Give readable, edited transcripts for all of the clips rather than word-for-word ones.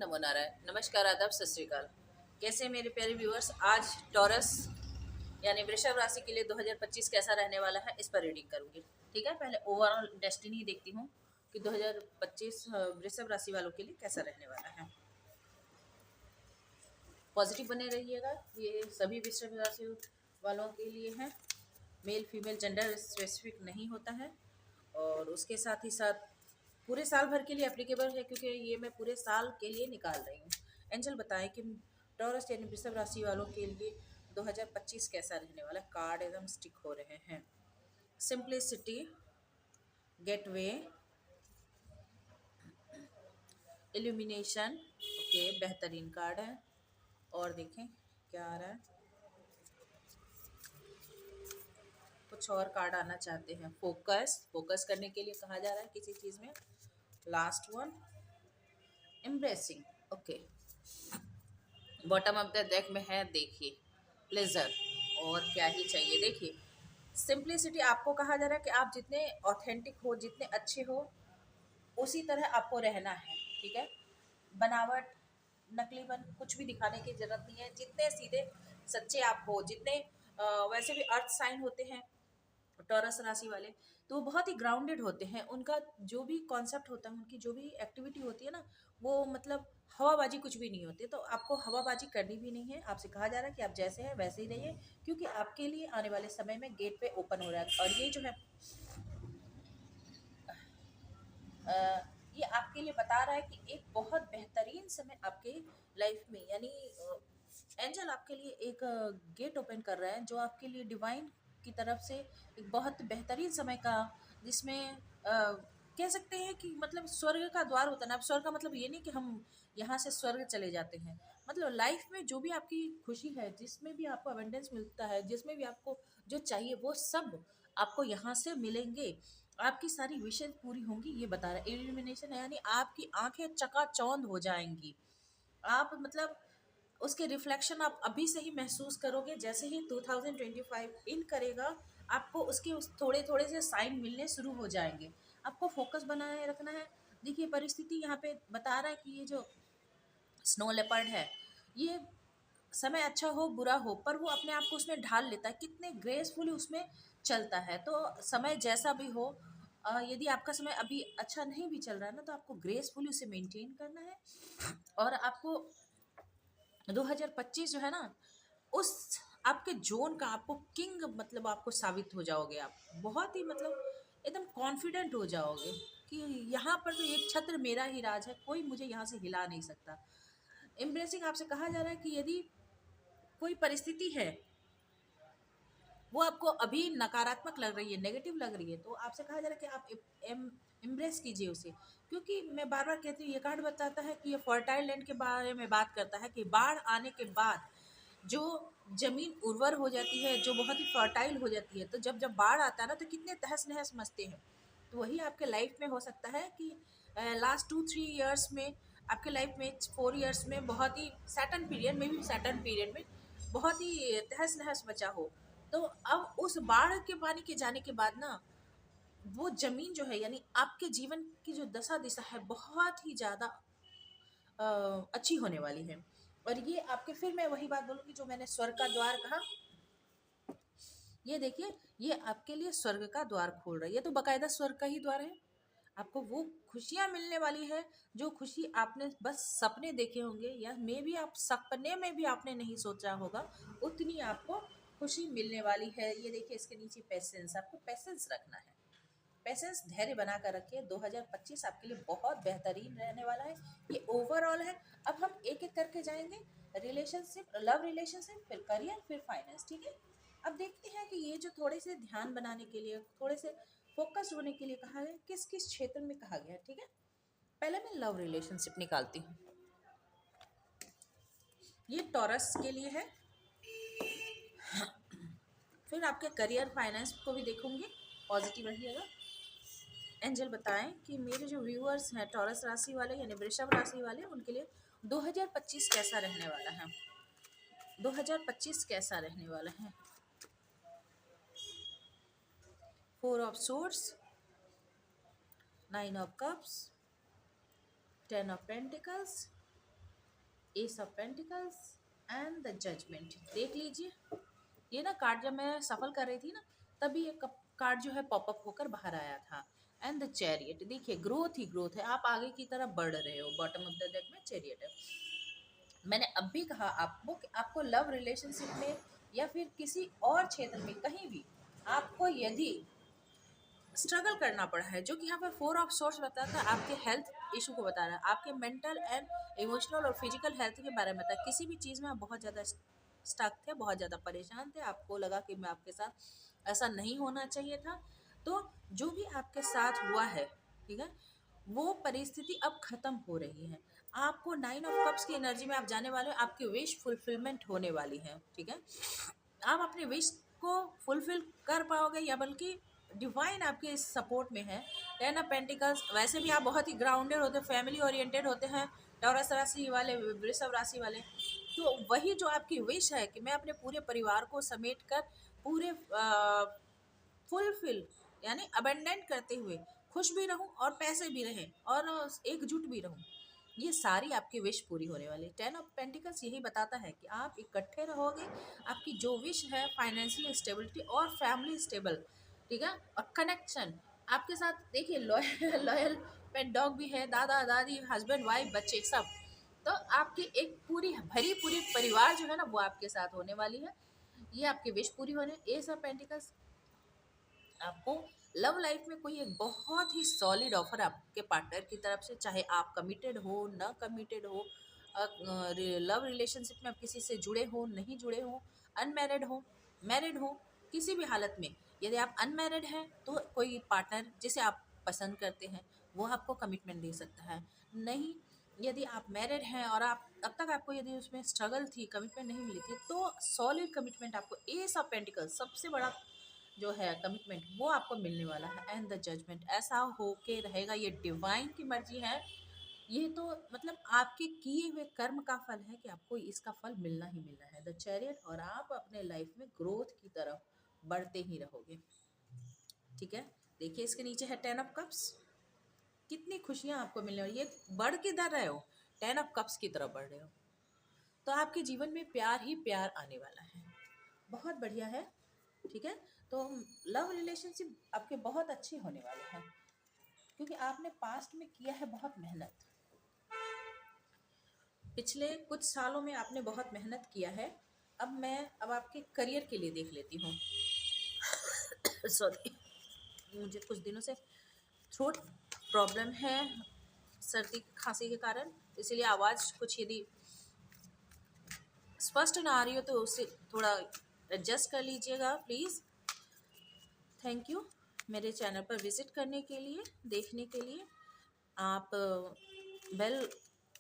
नमो नारायण। नमस्कार, आदाब, सत श्री अकाल। कैसे हैं मेरे प्यारे व्यूअर्स। आज टॉरस यानी वृषभ राशि के लिए 2025 कैसा रहने वाला है इस पर रीडिंग करूंगी। ठीक है, पहले ओवरऑल डेस्टिनी देखती हूँ कि 2025 वृषभ राशि वालों के लिए कैसा रहने वाला है। पॉजिटिव बने रहिएगा, ये सभी वृषभ राशि वालों के लिए है। मेल फीमेल जेंडर स्पेसिफिक नहीं होता है और उसके साथ ही साथ पूरे साल भर के लिए एप्लीकेबल है, क्योंकि ये मैं पूरे साल के लिए निकाल रही हूँ। एंजल बताएं कि टॉरस यानी वृषभ राशि वालों के लिए 2025 कैसा रहने वाला है। कार्ड एकदम स्टिक हो रहे हैं। सिंप्लिसिटी, गेटवे, इल्यूमिनेशन, ओके, बेहतरीन कार्ड है। और देखें क्या आ रहा है। कुछ और कार्ड आना चाहते हैं। फोकस करने के लिए कहा जा रहा है किसी चीज़ में। Last one, embracing, okay. Bottom of the deck में है, देखिए, प्लेजर। और क्या ही चाहिए। देखिए, सिंप्लिसिटी, आपको कहा जा रहा है कि आप जितने ऑथेंटिक हो, जितने अच्छे हो, उसी तरह आपको रहना है। ठीक है, बनावट, नकलीपन कुछ भी दिखाने की जरूरत नहीं है। जितने सीधे सच्चे आप हो, जितने वैसे भी अर्थ साइन होते हैं टॉरस राशि वाले, तो वो बहुत ही ग्राउंडेड होते हैं। उनका जो भी कॉन्सेप्ट होता है, उनकी जो भी एक्टिविटी होती है ना, वो मतलब हवाबाजी कुछ भी नहीं होती है। तो आपको हवाबाजी करनी भी नहीं है। आपसे कहा जा रहा है कि आप जैसे हैं वैसे ही रहिए, क्योंकि आपके लिए आने वाले समय में गेट पे ओपन हो रहा है। और ये जो है अ, ये आपके लिए बता रहा है कि एक बहुत बेहतरीन समय आपके लाइफ में, यानी एंजल आपके लिए एक गेट ओपन कर रहा है, जो आपके लिए डिवाइन की तरफ से एक बहुत बेहतरीन समय का, जिसमें कह सकते हैं कि मतलब स्वर्ग का द्वार होता है ना। अब स्वर्ग का मतलब ये नहीं कि हम यहाँ से स्वर्ग चले जाते हैं। मतलब लाइफ में जो भी आपकी खुशी है, जिसमें भी आपको अवेंडेंस मिलता है, जिसमें भी आपको जो चाहिए, वो सब आपको यहाँ से मिलेंगे। आपकी सारी विशेष पूरी होंगी, ये बता रहा है। इल्यूमिनेशन है, यानी आपकी आंखें चकाचौंध हो जाएंगी। आप मतलब उसके रिफ्लेक्शन आप अभी से ही महसूस करोगे। जैसे ही 2025 इन करेगा, आपको उसके उस थोड़े थोड़े से साइन मिलने शुरू हो जाएंगे। आपको फोकस बनाए रखना है। देखिए, परिस्थिति यहाँ पे बता रहा है कि ये जो स्नो लेपर्ड है, ये समय अच्छा हो बुरा हो, पर वो अपने आप को उसमें ढाल लेता है, कितने ग्रेसफुली उसमें चलता है। तो समय जैसा भी हो, यदि आपका समय अभी अच्छा नहीं भी चल रहा है ना, तो आपको ग्रेसफुली उसे मेंटेन करना है। और आपको 2025 जो है ना, उस आपके जोन का आपको किंग, मतलब आपको साबित हो जाओगे। आप बहुत ही मतलब एकदम कॉन्फिडेंट हो जाओगे कि यहाँ पर तो एक छत्र मेरा ही राज है, कोई मुझे यहाँ से हिला नहीं सकता। एम्ब्रेसिंग, आपसे कहा जा रहा है कि यदि कोई परिस्थिति है, वो आपको अभी नकारात्मक लग रही है, नेगेटिव लग रही है, तो आपसे कहा जा रहा है कि आप एम्ब्रेस कीजिए उसे। क्योंकि मैं बार बार कहती हूँ, ये कार्ड बताता है कि ये फर्टाइल लैंड के बारे में बात करता है कि बाढ़ आने के बाद जो जमीन उर्वर हो जाती है, जो बहुत ही फर्टाइल हो जाती है, तो जब जब बाढ़ आता है ना, तो कितने तहस नहस मचते हैं। तो वही आपके लाइफ में हो सकता है कि लास्ट 2-3 ईयर्स में, आपके लाइफ में 4 ईयर्स में बहुत ही सैटर्न पीरियड में भी, सैटर्न पीरियड में बहुत ही तहस नहस मचा हो। तो अब उस बाढ़ के पानी के जाने के बाद ना, वो जमीन जो है, यानी आपके जीवन की जो दशा दिशा है, बहुत ही ज़्यादा अच्छी होने वाली है। और ये आपके, फिर मैं वही बात बोलूँगी जो मैंने स्वर्ग का द्वार कहा। ये देखिए, ये आपके लिए स्वर्ग का द्वार खोल रहा है। ये तो बकायदा स्वर्ग का ही द्वार है। आपको वो खुशियाँ मिलने वाली है, जो खुशी आपने बस सपने देखे होंगे, या मे भी आप सपने में भी आपने नहीं सोचा होगा, उतनी आपको खुशी मिलने वाली है। ये देखिए, इसके नीचे पेशेंस, आपको पेशेंस रखना है। पेशेंस, धैर्य बना कर रखिए। 2025 आपके लिए बहुत बेहतरीन रहने वाला है। ये ओवरऑल है। अब हम एक एक करके जाएंगे। रिलेशनशिप, लव रिलेशनशिप, फिर करियर, फिर फाइनेंस। ठीक है, अब देखते हैं कि ये जो थोड़े से ध्यान बनाने के लिए, थोड़े से फोकस होने के लिए कहा है, किस किस क्षेत्र में कहा गया है। ठीक है, पहले मैं लव रिलेशनशिप निकालती हूँ। ये टॉरस के लिए है। फिर आपके करियर फाइनेंस को भी देखूंगी। पॉजिटिव रहिएगा। एंजल बताएं कि मेरे जो व्यूअर्स हैं टॉरस राशि वाले यानी वृषभ राशि वाले, उनके लिए 2025 कैसा रहने वाला है। 2025 कैसा रहने वाला है। 4 of swords, 9 of cups, 10 of pentacles, ace of pentacles and the judgement. देख लीजिए, ये ना कार्ड जब मैं सफल कर रही थी ना, तभी ये कार्ड जो है पॉपअप होकर बाहर आया था। एंड द चैरियट, देखिए ग्रोथ ही ग्रोथ है, आप आगे की तरफ बढ़ रहे हो। बॉटम ऑफ द डेक में चैरियट है। मैंने अब भी कहा आपको कि आपको लव रिलेशनशिप में या फिर किसी और क्षेत्र में कहीं भी आपको यदि स्ट्रगल करना पड़ा है, जो कि यहाँ पर फोर ऑफ सोर्स बताता है, आपके हेल्थ इशू को बता रहा है, आपके मेंटल एंड इमोशनल और फिजिकल हेल्थ के बारे में बताया। किसी भी चीज़ में आप बहुत ज़्यादा स्टक थे, बहुत ज़्यादा परेशान थे, आपको लगा कि मैं आपके साथ ऐसा नहीं होना चाहिए था। तो जो भी आपके साथ हुआ है, ठीक है, वो परिस्थिति अब खत्म हो रही है। आपको 9 ऑफ कप्स की एनर्जी में आप जाने वाले हो, आपकी विश फुलफिलमेंट होने वाली है। ठीक है, आप अपने विश को फुलफिल कर पाओगे, या बल्कि डिवाइन आपके इस सपोर्ट में है। 10 ऑफ पेंटिकल्स, वैसे भी आप बहुत ही ग्राउंडेड होते हैं, फैमिली ओरिएंटेड होते हैं, टॉरस राशि वाले, वृषभ राशि वाले। तो वही जो आपकी विश है कि मैं अपने पूरे परिवार को समेट कर पूरे फुलफिल यानी अबेंडेंट करते हुए खुश भी रहूं और पैसे भी रहें और एकजुट भी रहूं, ये सारी आपकी विश पूरी होने वाली। 10 ऑफ पेंटिकल्स यही बताता है कि आप इकट्ठे रहोगे, आपकी जो विश है फाइनेंशियल स्टेबिलिटी और फैमिली स्टेबल, ठीक है, और कनेक्शन आपके साथ। देखिए लॉयल लॉयल पेट डॉग भी है, दादा दादी, हस्बैंड वाइफ, बच्चे सब। तो आपकी एक पूरी भरी पूरी परिवार जो है ना, वो आपके साथ होने वाली है। ये आपकी विश पूरी होने। एस ऑफ पेंटिकल्स, आपको लव लाइफ में कोई एक बहुत ही सॉलिड ऑफर आपके पार्टनर की तरफ से, चाहे आप कमिटेड हो न कमिटेड हो, लव रिलेशनशिप में आप किसी से जुड़े हो नहीं जुड़े हो, अनमैरिड हो मैरिड हो, किसी भी हालत में यदि आप अनमैरिड हैं तो कोई पार्टनर जिसे आप पसंद करते हैं वो आपको कमिटमेंट दे सकता है। नहीं, यदि आप मैरिड हैं और आप अब तक आपको यदि उसमें स्ट्रगल थी, कमिटमेंट नहीं मिली थी, तो सॉलिड कमिटमेंट आपको एस ऑफ पेंटिकल्स सबसे बड़ा जो है कमिटमेंट वो आपको मिलने वाला है। एंड द जजमेंट, ऐसा हो के रहेगा, ये डिवाइन की मर्जी है। ये तो मतलब आपके किए हुए कर्म का फल है कि आपको इसका फल मिलना ही मिलना है, द चैरियट। और आप अपने लाइफ में ग्रोथ की तरफ बढ़ते ही रहोगे। ठीक है, देखिए इसके नीचे है 10 ऑफ कप्स। कितनी खुशियां आपको मिलने वाली, ये बढ़ किधर रहे हो, 10 ऑफ कप्स की तरफ बढ़ रहे हो। तो आपके जीवन में प्यार ही प्यार आने वाला है, बहुत बढ़िया है। ठीक है, तो लव रिलेशनशिप आपके बहुत अच्छे होने वाले हैं, क्योंकि आपने पास्ट में किया है बहुत मेहनत। पिछले कुछ सालों में आपने बहुत मेहनत किया है। अब आपके करियर के लिए देख लेती हूँ। सॉरी, मुझे कुछ दिनों से थ्रोट प्रॉब्लम है, सर्दी खांसी के कारण, इसीलिए आवाज़ कुछ यदि स्पष्ट ना आ रही हो तो उसे थोड़ा एडजस्ट कर लीजिएगा प्लीज़। थैंक यू मेरे चैनल पर विजिट करने के लिए, देखने के लिए। आप बेल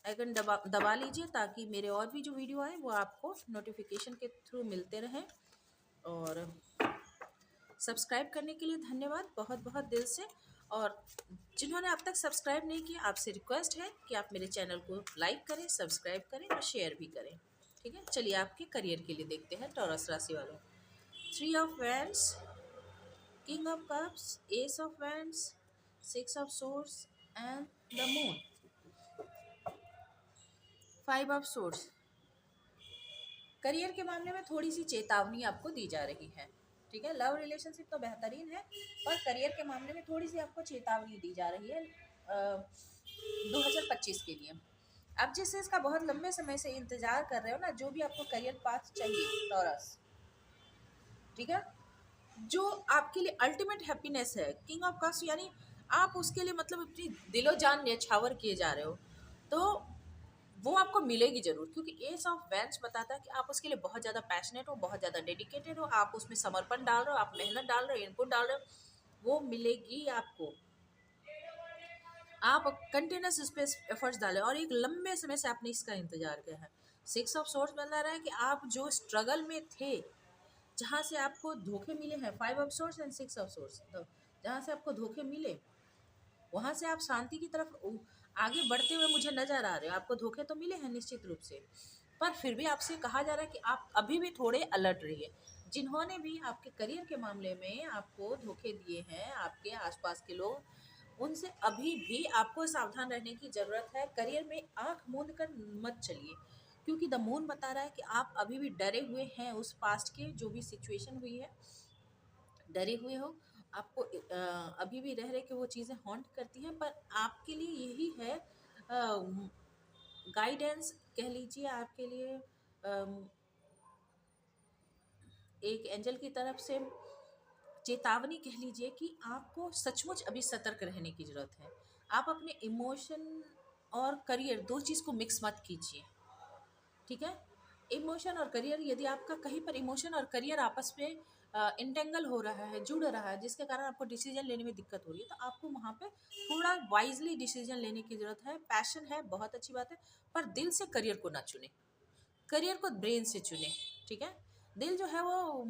आइकन दबा लीजिए ताकि मेरे और भी जो वीडियो आए वो आपको नोटिफिकेशन के थ्रू मिलते रहें। और सब्सक्राइब करने के लिए धन्यवाद बहुत बहुत दिल से। और जिन्होंने अब तक सब्सक्राइब नहीं किया, आपसे रिक्वेस्ट है कि आप मेरे चैनल को लाइक करें, सब्सक्राइब करें और शेयर भी करें। ठीक है, चलिए आपके करियर के लिए देखते हैं टॉरस राशि वालों। 3 of wands, king of cups, S of wands, 6 of source and the moon, 5 of source. Career के मामले में थोड़ी सी चेतावनी आपको दी जा रही है। ठीक है, लव रिलेशनशिप तो बेहतरीन है, पर करियर के मामले में थोड़ी सी आपको चेतावनी दी जा रही है 2025 के लिए। आप जिस चीज़ का बहुत लंबे समय से इंतजार कर रहे हो ना, जो भी आपको करियर पाथ चाहिए टॉरस, ठीक है, जो आपके लिए अल्टीमेट हैप्पीनेस है, किंग ऑफ कप्स, यानी आप उसके लिए मतलब अपनी दिलो जान न्यौछावर किए जा रहे हो, तो वो आपको मिलेगी जरूर। क्योंकि एस ऑफ वैंड्स बताता है कि आप उसके लिए बहुत ज़्यादा पैशनेट हो, बहुत ज़्यादा डेडिकेटेड हो, आप उसमें समर्पण डाल रहे हो, आप मेहनत डाल रहे हो, इनपुट डाल रहे हो, वो मिलेगी आपको। आप कंटिन्यूस इस पे एफर्ट्स डालें और एक लंबे समय से आपने इसका इंतजार किया है। 6 ऑफ सोर्स बता रहा है कि आप जो स्ट्रगल में थे, जहाँ से आपको धोखे मिले हैं, 5 of source and 6 of source, तो जहाँ से आपको धोखे मिले वहाँ से आप शांति की तरफ आगे बढ़ते हुए मुझे नजर आ रहे हो। आपको धोखे तो मिले हैं निश्चित रूप से, पर फिर भी आपसे कहा जा रहा है कि आप अभी भी थोड़े अलर्ट रहिए। जिन्होंने भी आपके करियर के मामले में आपको धोखे दिए हैं, आपके आसपास के लोग, उनसे अभी भी आपको सावधान रहने की ज़रूरत है। करियर में आंख मूंद कर मत चलिए। क्योंकि द मून बता रहा है कि आप अभी भी डरे हुए हैं उस पास्ट के जो भी सिचुएशन हुई है, डरे हुए हो। आपको अभी भी रह रहे कि वो चीज़ें हॉन्ट करती हैं, पर आपके लिए यही है गाइडेंस कह लीजिए, आपके लिए एक एंजल की तरफ से चेतावनी कह लीजिए कि आपको सचमुच अभी सतर्क रहने की ज़रूरत है। आप अपने इमोशन और करियर दो चीज़ को मिक्स मत कीजिए, ठीक है। इमोशन और करियर, यदि आपका कहीं पर इमोशन और करियर आपस में इंटेंगल हो रहा है, जुड़ रहा है, जिसके कारण आपको डिसीजन लेने में दिक्कत हो रही है, तो आपको वहाँ पे थोड़ा वाइजली डिसीजन लेने की ज़रूरत है। पैशन है, बहुत अच्छी बात है, पर दिल से करियर को ना चुने, करियर को ब्रेन से चुने, ठीक है। दिल जो है वो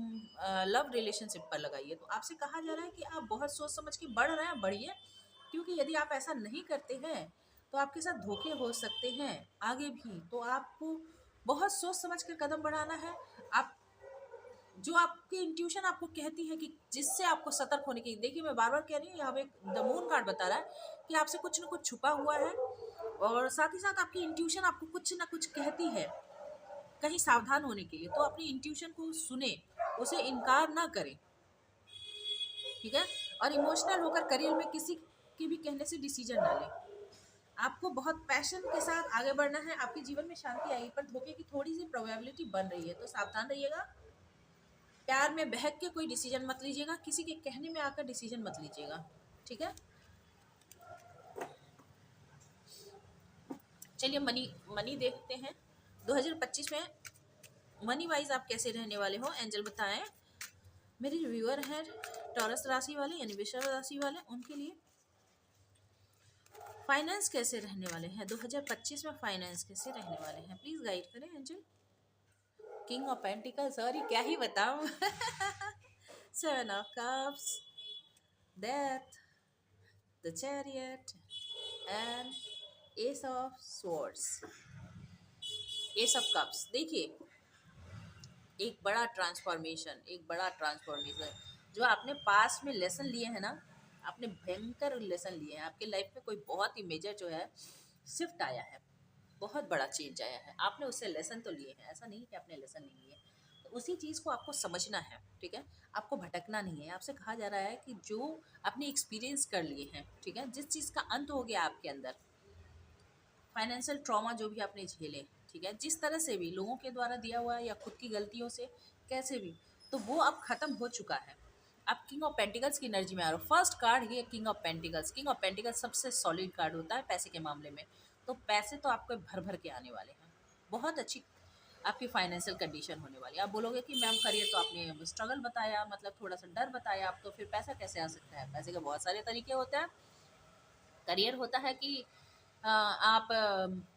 लव रिलेशनशिप पर लगाइए। तो आपसे कहा जा रहा है कि आप बहुत सोच समझ के बढ़ रहे हैं, बढ़िए, क्योंकि यदि आप ऐसा नहीं करते हैं तो आपके साथ धोखे हो सकते हैं आगे भी। तो आपको बहुत सोच समझ कर कदम बढ़ाना है। आप जो आपकी इंट्यूशन आपको कहती है कि जिससे आपको सतर्क होने की, देखिए मैं बार बार कह रही हूँ, यहाँ पे द मून कार्ड बता रहा है कि आपसे कुछ ना कुछ छुपा हुआ है, और साथ ही साथ आपकी इंट्यूशन आपको कुछ ना कुछ कहती है कहीं सावधान होने के लिए। तो अपनी इंट्यूशन को सुने, उसे इनकार ना करें, ठीक है। और इमोशनल होकर करियर में किसी के भी कहने से डिसीजन ना लें। आपको बहुत पैशन के साथ आगे बढ़ना है, आपके जीवन में शांति आएगी, पर धोखे की थोड़ी सी प्रोबेबिलिटी बन रही है, तो सावधान रहिएगा। प्यार में बहक के कोई डिसीजन मत लीजिएगा, किसी के कहने में आकर डिसीजन मत लीजिएगा, ठीक है। चलिए मनी मनी देखते हैं 2025 में मनी वाइज आप कैसे रहने वाले हो, एंजल बताएं। मेरे व्यूअर हैं टॉरस राशि वाले यानी वृषभ राशि वाले, उनके लिए फाइनेंस कैसे रहने वाले हैं 2025 में, फाइनेंस कैसे रहने वाले हैं, प्लीज गाइड करें angel. King of pentacles, sorry क्या ही बताऊं। Seven of cups, death, the chariot and S of swords, S of cups. देखिए एक बड़ा ट्रांसफॉर्मेशन, एक बड़ा ट्रांसफॉर्मेशन जो आपने पास में लेसन लिए हैं ना, आपने भयंकर लेसन लिए हैं। आपके लाइफ में कोई बहुत ही मेजर जो है शिफ्ट आया है, बहुत बड़ा चेंज आया है, आपने उससे लेसन तो लिए हैं, ऐसा नहीं कि आपने लेसन नहीं लिए। तो उसी चीज़ को आपको समझना है, ठीक है। आपको भटकना नहीं है। आपसे कहा जा रहा है कि जो आपने एक्सपीरियंस कर लिए हैं, ठीक है, जिस चीज़ का अंत हो गया आपके अंदर, फाइनेंशियल ट्रॉमा जो भी आपने झेले, ठीक है, जिस तरह से भी लोगों के द्वारा दिया हुआ है या खुद की गलतियों से कैसे भी, तो वो अब खत्म हो चुका है। आप किंग ऑफ पेंटिकल्स की एनर्जी में आ रहे हो। फर्स्ट कार्ड ये king of pentacles, king of pentacles सबसे सॉलिड कार्ड होता है पैसे के मामले में। तो पैसे तो आपको भर भर के आने वाले हैं, बहुत अच्छी आपकी फाइनेंशियल कंडीशन होने वाली है। आप बोलोगे कि मैम करियर तो आपने स्ट्रगल बताया, मतलब थोड़ा सा डर बताया, आप तो फिर पैसा कैसे आ सकता है। पैसे के बहुत सारे तरीके होते हैं। करियर होता है कि आप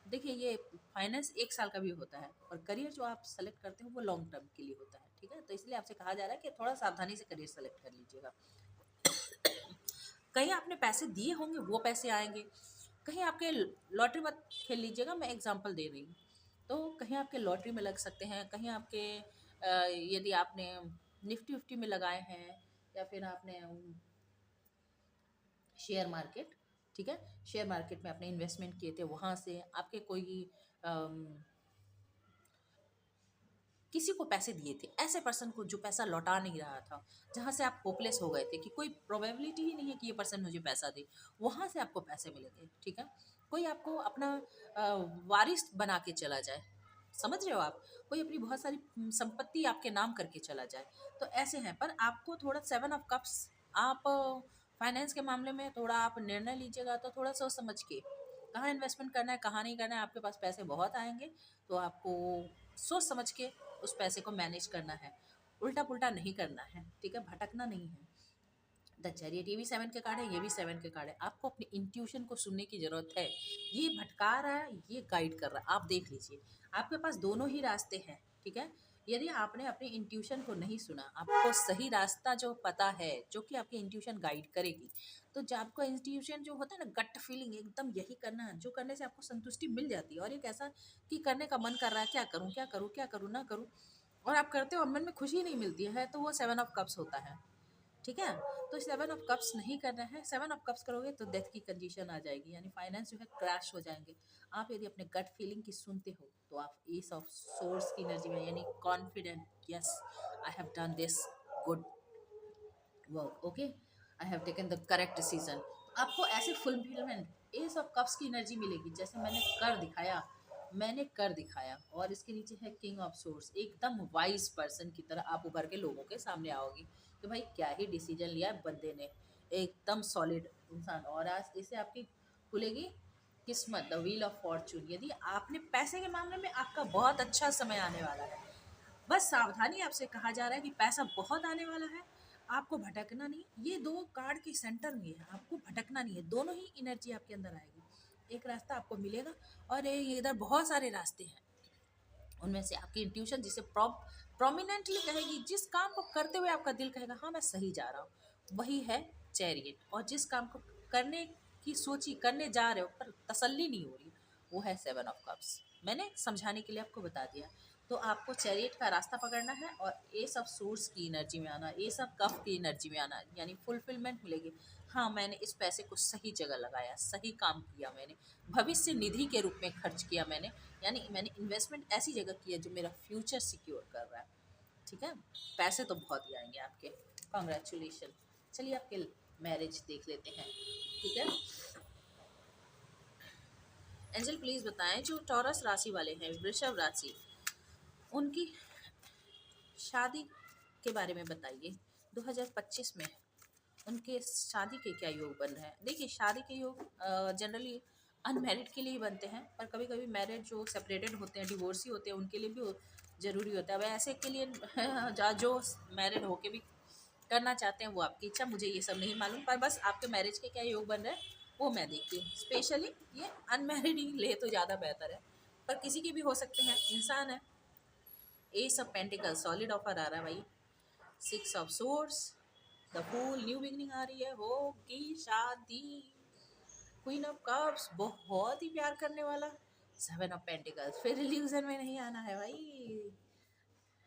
देखिए ये फाइनेंस 1 साल का भी होता है, और करियर जो आप सेलेक्ट करते हो वो लॉन्ग टर्म के लिए होता है, ठीक है। तो इसलिए आपसे कहा जा रहा है कि थोड़ा सावधानी से करियर सेलेक्ट कर लीजिएगा। कहीं आपने पैसे दिए होंगे वो पैसे आएंगे, कहीं आपके लॉटरी मत खेल लीजिएगा, मैं एग्जांपल दे रही हूँ। तो कहीं आपके लॉटरी में लग सकते हैं, कहीं आपके यदि आपने निफ्टी उफ्टी में लगाए हैं, या फिर आपने शेयर मार्केट, ठीक है, शेयर मार्केट में आपने इन्वेस्टमेंट किए थे, वहाँ से आपके कोई अम, किसी को पैसे दिए थे, ऐसे पर्सन को जो पैसा लौटा नहीं रहा था, जहाँ से आप होपलेस हो गए थे कि कोई प्रोबेबिलिटी ही नहीं है कि ये पर्सन मुझे पैसा दे, वहाँ से आपको पैसे मिले थे, ठीक है। कोई आपको अपना वारिस बना के चला जाए, समझ रहे हो आप, कोई अपनी बहुत सारी संपत्ति आपके नाम करके चला जाए, तो ऐसे हैं। पर आपको थोड़ा 7 ऑफ कप्स, आप फाइनेंस के मामले में थोड़ा आप निर्णय लीजिएगा तो थोड़ा सोच समझ के कहाँ इन्वेस्टमेंट करना है, कहाँ नहीं करना है। आपके पास पैसे बहुत आएंगे, तो आपको सोच समझ के उस पैसे को मैनेज करना है, उल्टा पुल्टा नहीं करना है, ठीक है, भटकना नहीं है। द चैरियट, ये भी 7 के कार्ड है, ये भी 7 के कार्ड है। आपको अपनी इंट्यूशन को सुनने की ज़रूरत है। ये भटका रहा है, ये गाइड कर रहा है, आप देख लीजिए। आपके पास दोनों ही रास्ते हैं, ठीक है। यदि आपने अपनी इंट्यूशन को नहीं सुना, आपको सही रास्ता जो पता है, जो कि आपकी इंट्यूशन गाइड करेगी, तो जब आपको इंट्यूशन जो होता है ना, गट फीलिंग, एकदम यही करना है, जो करने से आपको संतुष्टि मिल जाती है, और एक ऐसा कि करने का मन कर रहा है, क्या करूँ क्या करूँ क्या करूँ ना करूँ, और आप करते हो और मन में खुशी नहीं मिलती है, तो वो 7 ऑफ कप्स होता है। ठीक है। तो 7 ऑफ कप्स नहीं करना है। 7 ऑफ कप्स करोगे तो डेथ की कंडीशन आ जाएगी, यानी फाइनेंस जो है क्रैश हो जाएंगे। आप यदि अपने गट फीलिंग की सुनते हो तो आप एस ऑफ सोर्स की एनर्जी में, यानी confident, yes I have done this good work, okay I have taken the correct decision, आपको ऐसे फुलफिलमेंट एस ऑफ कप्स की एनर्जी मिलेगी, जैसे मैंने कर दिखाया। और इसके नीचे है किंग ऑफ सोर्स, एकदम वाइज पर्सन की तरह आप उभर के लोगों के सामने आओगी कि भाई क्या ही डिसीजन लिया है बंदे ने, एकदम सॉलिड इंसान। और आज इसे आपकी खुलेगी किस्मत, द व्हील ऑफ फॉर्चून। यदि आपने पैसे के मामले में, आपका बहुत अच्छा समय आने वाला है। बस सावधानी, आपसे कहा जा रहा है कि पैसा बहुत आने वाला है, आपको भटकना नहीं। ये दो कार्ड के सेंटर में है, आपको भटकना नहीं है, दोनों ही एनर्जी आपके अंदर आएगी। एक रास्ता आपको मिलेगा और इधर बहुत सारे रास्ते हैं, उनमें से आपकी इंट्यूशन जिसे प्रोमिनेंटली कहेगी, जिस काम को करते हुए आपका दिल कहेगा हाँ मैं सही जा रहा हूँ, वही है चैरियट। और जिस काम को करने की सोची, करने जा रहे हो पर तसल्ली नहीं हो रही, वो है 7 ऑफ कप्स। मैंने समझाने के लिए आपको बता दिया। तो आपको चैरियट का रास्ता पकड़ना है और एस ऑफ सोर्स की एनर्जी में आना, एस ऑफ कप की एनर्जी में आना, यानी फुलफिलमेंट मिलेगी। हाँ मैंने इस पैसे को सही जगह लगाया, सही काम किया, मैंने भविष्य निधि के रूप में खर्च किया, यानी मैंने इन्वेस्टमेंट ऐसी जगह की है जो मेरा फ्यूचर सिक्योर कर रहा है। ठीक है, पैसे तो बहुत ही आएंगे आपके, कॉन्ग्रेचुलेशन। चलिए आपके मैरिज देख लेते हैं। ठीक है, एंजल प्लीज बताएं जो टॉरस राशि वाले हैं, वृषभ राशि, उनकी शादी के बारे में बताइए। 2025 में उनके शादी के क्या योग बन रहे हैं। देखिए शादी के योग जनरली अनमैरिड के लिए ही बनते हैं, पर कभी कभी मैरिड जो सेपरेटेड होते हैं, डिवोर्सी होते हैं, उनके लिए भी ज़रूरी होता है। अब ऐसे के लिए जो मैरिड होके भी करना चाहते हैं वो आपकी इच्छा, मुझे ये सब नहीं मालूम, पर बस आपके मैरिज के क्या योग बन रहे हैं वो मैं देखती हूँ। स्पेशली ये अनमैरिड ही ले तो ज़्यादा बेहतर है, पर किसी के भी हो सकते हैं, इंसान है। Ace of pentacles solid offer आ रहा है भाई। 6 of swords, the fool, new beginning आ रही है, होगी शादी। क्वीन ऑफ कप्स, बहुत ही प्यार करने वाला। 7 ऑफ पेंटिकल्स, फिर रिल्यूजन में नहीं आना है भाई।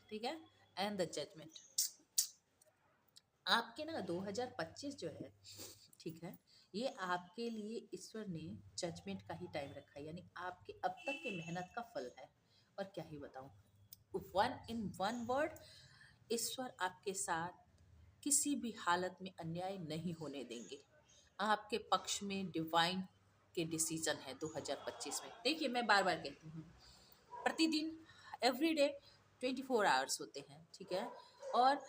ठीक है, एंड द जजमेंट। आपके ना 2025 जो है, ठीक है, ये आपके लिए ईश्वर ने जजमेंट का ही टाइम रखा है, यानी आपके अब तक के मेहनत का फल है। और क्या ही बताऊं, वन वर्ड, ईश्वर आपके साथ किसी भी हालत में अन्याय नहीं होने देंगे। आपके पक्ष में डिवाइन के डिसीजन है 2025 में। देखिए मैं बार बार कहती हूँ, प्रतिदिन एवरीडे 24 आवर्स होते हैं, ठीक है, और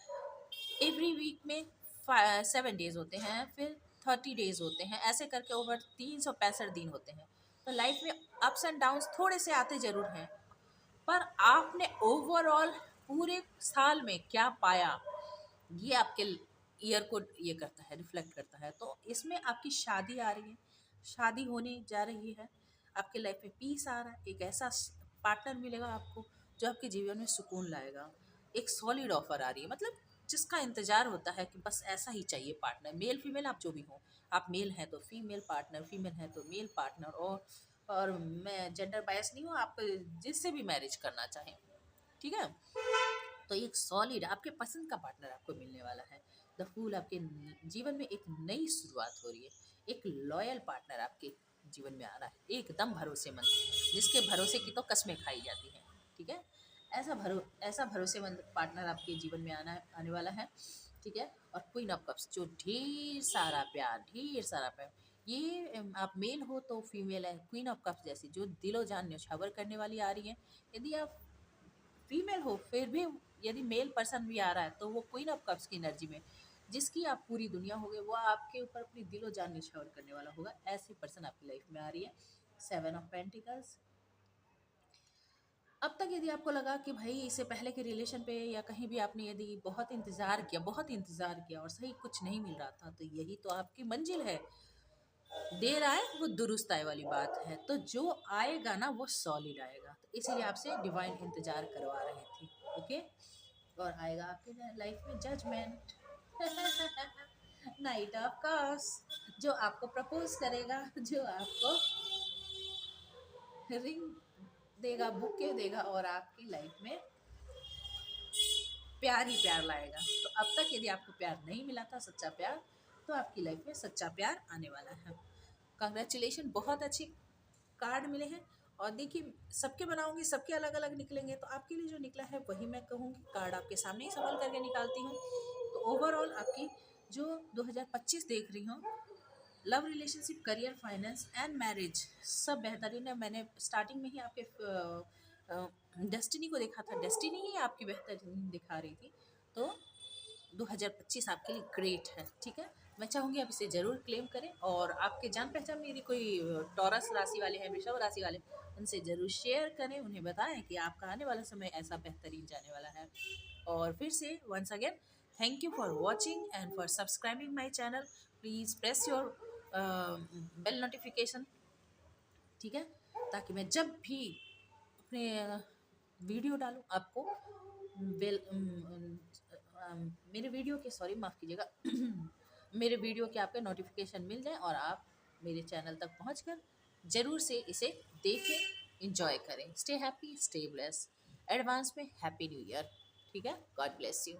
एवरी वीक में 7 डेज होते हैं, फिर 30 डेज होते हैं, ऐसे करके ओवर 365 दिन होते हैं। तो लाइफ में अप्स एंड डाउन्स थोड़े से आते जरूर हैं, पर आपने ओवरऑल पूरे साल में क्या पाया, ये आपके ईयर को ये करता है, रिफ्लेक्ट करता है। तो इसमें आपकी शादी आ रही है, शादी होने जा रही है, आपके लाइफ में पीस आ रहा है, एक ऐसा पार्टनर मिलेगा आपको जो आपके जीवन में सुकून लाएगा। एक सॉलिड ऑफर आ रही है, मतलब जिसका इंतजार होता है कि बस ऐसा ही चाहिए पार्टनर, मेल फीमेल आप जो भी हो, आप मेल हैं तो फीमेल पार्टनर, फीमेल हैं तो मेल पार्टनर। और मैं जेंडर बायस नहीं हूँ, आप जिससे भी मैरिज करना चाहें, ठीक है। तो एक सॉलिड आपके पसंद का पार्टनर आपको मिलने वाला है। द फूल, आपके जीवन में एक नई शुरुआत हो रही है। एक लॉयल पार्टनर आपके जीवन में आ रहा है, एकदम भरोसेमंद, जिसके भरोसे की तो कस्में खाई जाती हैं। ठीक है, ऐसा भरोसेमंद पार्टनर आपके जीवन में आने वाला है। ठीक है, और क्वीन ऑफ कप्स जो ढेर सारा प्यार, ये आप मेल हो तो फीमेल है, क्वीन ऑफ कप्स जैसी जो दिलो जान न्यौछावर करने वाली आ रही है। यदि आप फीमेल हो फिर भी यदि मेल पर्सन भी आ रहा है तो वो क्वीन ऑफ कप्स की एनर्जी में, जिसकी आप पूरी दुनिया होगे, वो आपके ऊपर अपनी दिलो जान निछावर करने वाला होगा। ऐसी पर्सन आपकी लाइफ में आ रही है। 7 ऑफ पेंटिकल्स। अब तक यदि आपको लगा कि भाई इससे पहले के रिलेशन पे या कहीं भी आपने यदि बहुत इंतज़ार किया और सही कुछ नहीं मिल रहा था, तो यही तो आपकी मंजिल है। देर आए वो दुरुस्त आए वाली बात है, तो जो आएगा ना वो सॉलिड आएगा। तो इसीलिए आपसे डिवाइन इंतजार करवा रहे थे, ओके। और आएगा आपके लाइफ में जजमेंट। नाइट ऑफ कप्स, जो आपको प्रपोज करेगा, जो आपको रिंग देगा, बुके देगा, और आपकी लाइफ में प्यार ही प्यार लाएगा। तो अब तक यदि आपको प्यार नहीं मिला था, सच्चा प्यार, तो आपकी लाइफ में सच्चा प्यार आने वाला है। कंग्रेचुलेशन, बहुत अच्छे कार्ड मिले हैं। और देखिए, सबके बनाऊंगी, सबके अलग अलग निकलेंगे, तो आपके लिए जो निकला है वही मैं कहूँगी। कार्ड आपके सामने ही सफल करके निकालती हूँ। तो ओवरऑल आपकी जो 2025 देख रही हूँ, love, relationship, career, finance and marriage, सब बेहतरीन है। मैंने स्टार्टिंग में ही आपके डेस्टिनी को देखा था, डेस्टिनी ही आपकी बेहतरीन दिखा रही थी। तो 2025 आपके लिए ग्रेट है, ठीक है। मैं चाहूँगी आप इसे ज़रूर क्लेम करें, और आपके जान पहचान में यदि कोई टॉरस राशि वाले हैं, वृषभ राशि वाले, उनसे ज़रूर शेयर करें, उन्हें बताएं कि आपका आने वाला समय ऐसा बेहतरीन जाने वाला है। और फिर से once again, thank you for watching and for subscribing my channel. Please press your bell notification, ठीक है, ताकि मैं जब भी अपने वीडियो डालूँ आपको बेल मेरे वीडियो के, सॉरी माफ़ कीजिएगा, मेरे वीडियो के आपके नोटिफिकेशन मिल जाए और आप मेरे चैनल तक पहुंचकर ज़रूर से इसे देखें, इंजॉय करें। Stay happy, stay bless, advance में हैप्पी न्यू ईयर, ठीक है। God bless you.